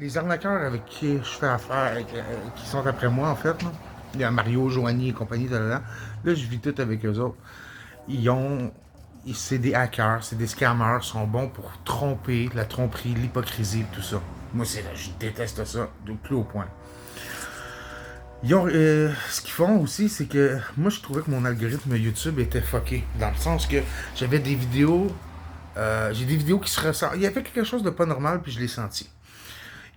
les arnaqueurs avec qui je fais affaire, qui sont après moi, en fait, là. Il y a Mario, Joanie et compagnie, là, je vis tout avec eux autres. Ils ont. C'est des hackers, c'est des scammers, ils sont bons pour tromper, la tromperie, l'hypocrisie, tout ça. Moi, je déteste ça, de plus au point. Ce qu'ils font aussi, c'est que moi, je trouvais que mon algorithme YouTube était fucké. Dans le sens que j'avais des vidéos. J'ai des vidéos qui se ressemblent. Il y avait quelque chose de pas normal, puis je l'ai senti.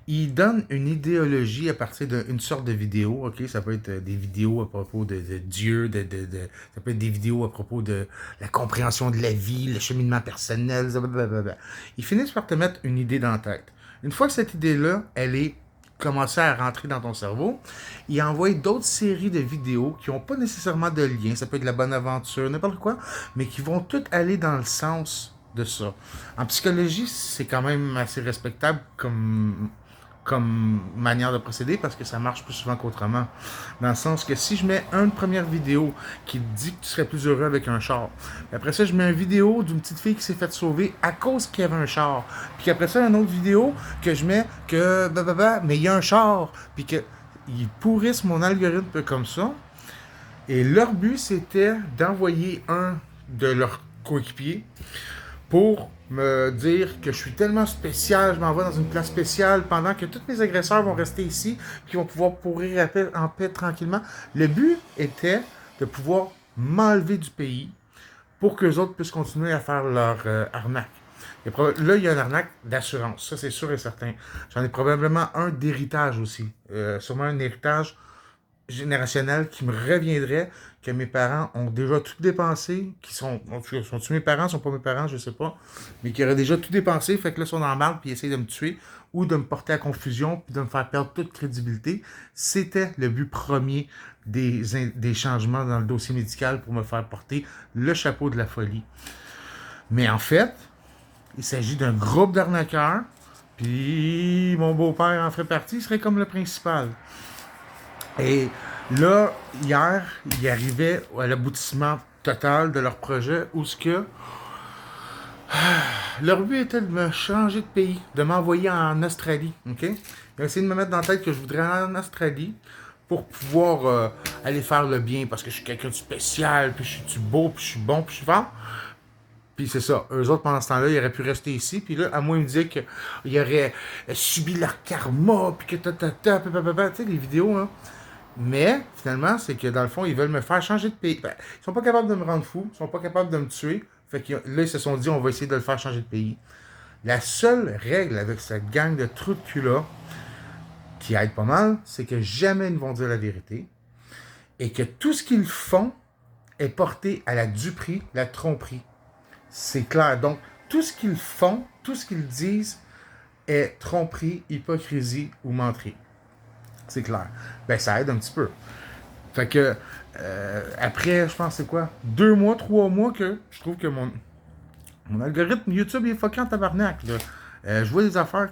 Ils donnent une idéologie à partir d'une sorte de vidéo, ok? Ça peut être des vidéos à propos de Dieu, ça peut être des vidéos à propos de la compréhension de la vie, le cheminement personnel, blablabla. Ils finissent par te mettre une idée dans la tête. Une fois que cette idée-là, elle est commencée à rentrer dans ton cerveau, ils envoient d'autres séries de vidéos qui n'ont pas nécessairement de lien, ça peut être de la bonne aventure, n'importe quoi, mais qui vont toutes aller dans le sens de ça. En psychologie, c'est quand même assez respectable comme manière de procéder parce que ça marche plus souvent qu'autrement. Dans le sens que si je mets une première vidéo qui dit que tu serais plus heureux avec un char, après ça, je mets une vidéo d'une petite fille qui s'est faite sauver à cause qu'il y avait un char. Puis après ça, une autre vidéo que je mets que mais il y a un char. Puis que ils pourrissent mon algorithme comme ça. Et leur but, c'était d'envoyer un de leurs coéquipiers pour me dire que je suis tellement spécial, je m'en vais dans une place spéciale pendant que tous mes agresseurs vont rester ici, puis vont pouvoir pourrir en paix tranquillement. Le but était de pouvoir m'enlever du pays pour que les autres puissent continuer à faire leur arnaque. Là, il y a une arnaque d'assurance, ça c'est sûr et certain. J'en ai probablement un d'héritage aussi, sûrement un héritage générationnel qui me reviendrait, que mes parents ont déjà tout dépensé, sont-tu mes parents, sont pas mes parents, je sais pas, mais qui auraient déjà tout dépensé, fait que là, ils sont dans la marde, puis ils essayent de me tuer, ou de me porter à confusion, puis de me faire perdre toute crédibilité. C'était le but premier des changements dans le dossier médical pour me faire porter le chapeau de la folie. Mais en fait, il s'agit d'un groupe d'arnaqueurs, puis mon beau-père en ferait partie, il serait comme le principal. Et là, hier, ils arrivaient à l'aboutissement total de leur projet où ce que leur but était de me changer de pays, de m'envoyer en Australie, ok? Ils ont essayé de me mettre dans la tête que je voudrais aller en Australie pour pouvoir aller faire le bien parce que je suis quelqu'un de spécial, puis je suis beau, puis je suis bon, puis je suis fort. Puis c'est ça. Eux autres, pendant ce temps-là, ils auraient pu rester ici. Puis là, à moi, ils me disaient qu'ils auraient subi leur karma, puis que tu sais, les vidéos, hein. Mais, finalement, c'est que dans le fond, ils veulent me faire changer de pays. Ben, ils sont pas capables de me rendre fou, ils sont pas capables de me tuer. Fait que là, ils se sont dit, on va essayer de le faire changer de pays. La seule règle avec cette gang de trous de cul-là, qui aide pas mal, c'est que jamais ils ne vont dire la vérité. Et que tout ce qu'ils font est porté à la duperie, la tromperie. C'est clair. Donc, tout ce qu'ils font, tout ce qu'ils disent est tromperie, hypocrisie ou menterie. C'est clair. Ben, ça aide un petit peu. Fait que, après, je pense, c'est quoi? 2 mois, 3 mois que je trouve que mon algorithme YouTube est fucké en tabarnak, là. Je vois des affaires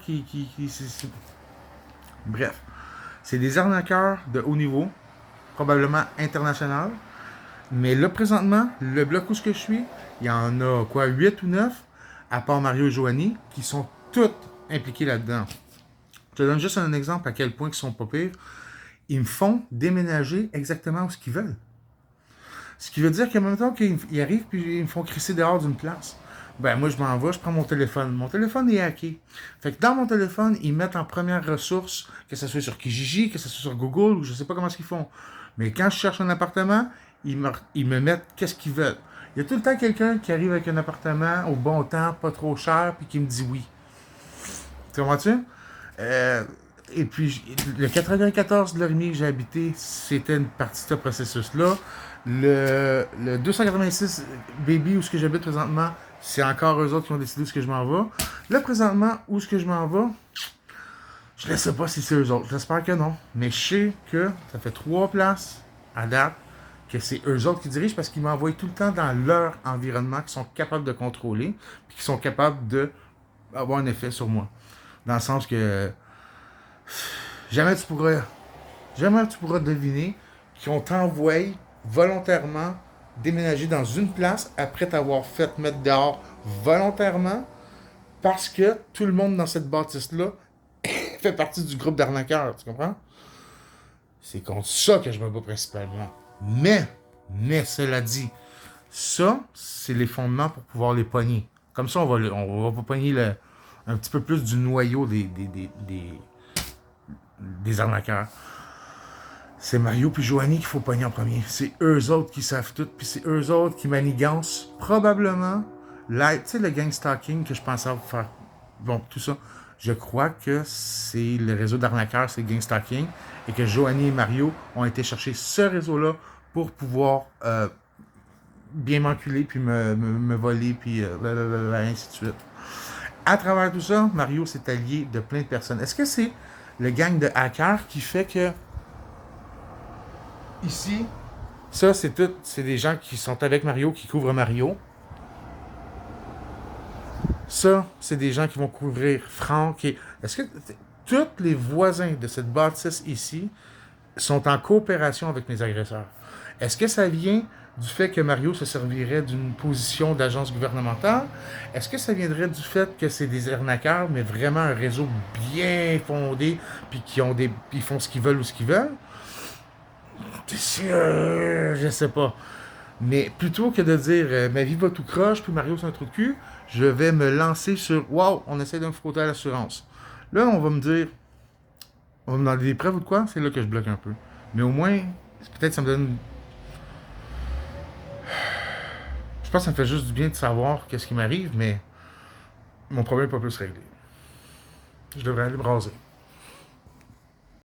Bref. C'est des arnaqueurs de haut niveau, probablement international. Mais là, présentement, le bloc où je suis, il y en a, quoi, 8 ou 9, à part Mario et Joanie, qui sont toutes impliqués là-dedans. Je te donne juste un exemple à quel point ils sont pas pires. Ils me font déménager exactement où ce qu'ils veulent. Ce qui veut dire qu'en même temps qu'ils arrivent puis ils me font crisser dehors d'une place. Ben moi je m'en vais, je prends mon téléphone. Mon téléphone est hacké. Fait que dans mon téléphone, ils mettent en première ressource, que ce soit sur Kijiji, que ce soit sur Google, ou je sais pas comment ils font. Mais quand je cherche un appartement, ils me mettent qu'est-ce qu'ils veulent. Il y a tout le temps quelqu'un qui arrive avec un appartement au bon temps, pas trop cher, puis qui me dit oui. Tu comprends-tu? Et puis, le 94 de Lorimier que j'ai habité, c'était une partie de ce processus-là. Le 286 Baby, où ce que j'habite présentement, c'est encore eux autres qui ont décidé où ce que je m'en vais. Là, présentement, où ce que je m'en vais, je ne sais pas si c'est eux autres. J'espère que non. Mais je sais que ça fait 3 places à date que c'est eux autres qui dirigent parce qu'ils m'envoient tout le temps dans leur environnement, qu'ils sont capables de contrôler, puis qu'ils sont capables d'avoir un effet sur moi. Dans le sens que jamais tu pourras deviner qu'on t'envoie volontairement déménager dans une place après t'avoir fait mettre dehors volontairement parce que tout le monde dans cette bâtisse-là fait partie du groupe d'arnaqueurs, tu comprends? C'est contre ça que je me bats principalement. Mais cela dit, ça, c'est les fondements pour pouvoir les pogner. Comme ça, on va pogner un petit peu plus du noyau des arnaqueurs. C'est Mario puis Joanie qu'il faut pogner en premier. C'est eux autres qui savent tout, puis c'est eux autres qui manigancent probablement tu sais, le gang stalking que je pensais faire. Bon, tout ça. Je crois que c'est le réseau d'arnaqueurs, c'est le gang stalking, et que Joanie et Mario ont été chercher ce réseau-là pour pouvoir bien m'enculer, puis me voler, puis ainsi de suite. À travers tout ça, Mario s'est allié de plein de personnes. Est-ce que c'est le gang de hackers qui fait que ici, ça, c'est des gens qui sont avec Mario, qui couvrent Mario. Ça, c'est des gens qui vont couvrir Franck. Est-ce que tous les voisins de cette bâtisse ici sont en coopération avec mes agresseurs? Est-ce que ça vient du fait que Mario se servirait d'une position d'agence gouvernementale? Est-ce que ça viendrait du fait que c'est des arnaqueurs, mais vraiment un réseau bien fondé, puis ils font ce qu'ils veulent ou ce qu'ils veulent? Je sais pas. Mais plutôt que de dire ma vie va tout croche, puis Mario c'est un trou de cul, je vais me lancer sur wow, on essaie de me frotter à l'assurance. Là, on va me dire, on va me demander des preuves ou de quoi, c'est là que je bloque un peu. Mais au moins, peut-être ça me donne. Je pense que ça me fait juste du bien de savoir qu'est-ce qui m'arrive, mais mon problème n'est pas plus réglé. Je devrais aller braser.